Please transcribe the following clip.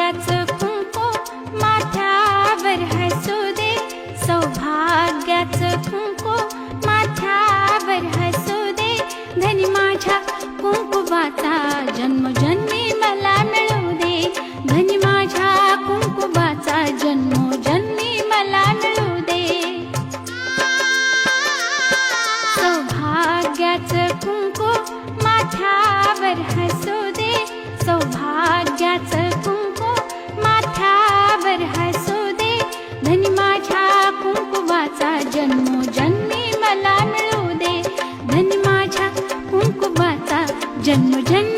सौभाग्याचं कुंकू माथ्यावर हसू दे, सौभाग्याचं कुंकू माथ्यावर हसू दे. धनी माझ्या कुंकुवाचा जन्मोजन्मी मला मिळू दे, धनी माझ्या कुंकुवाचा जन्मोजन्मी मला मिळू दे. सौभाग्याचं कुंकू माथ्यावर हसू दे, सौभाग्याचं कुंकू माथ्यावर हसू दे. धनी माझ्या कुंकुवाचा जन्मोजन्मी मला मिळू दे, धनी माझ्या कुंकुवाचा जन्मोजन्मी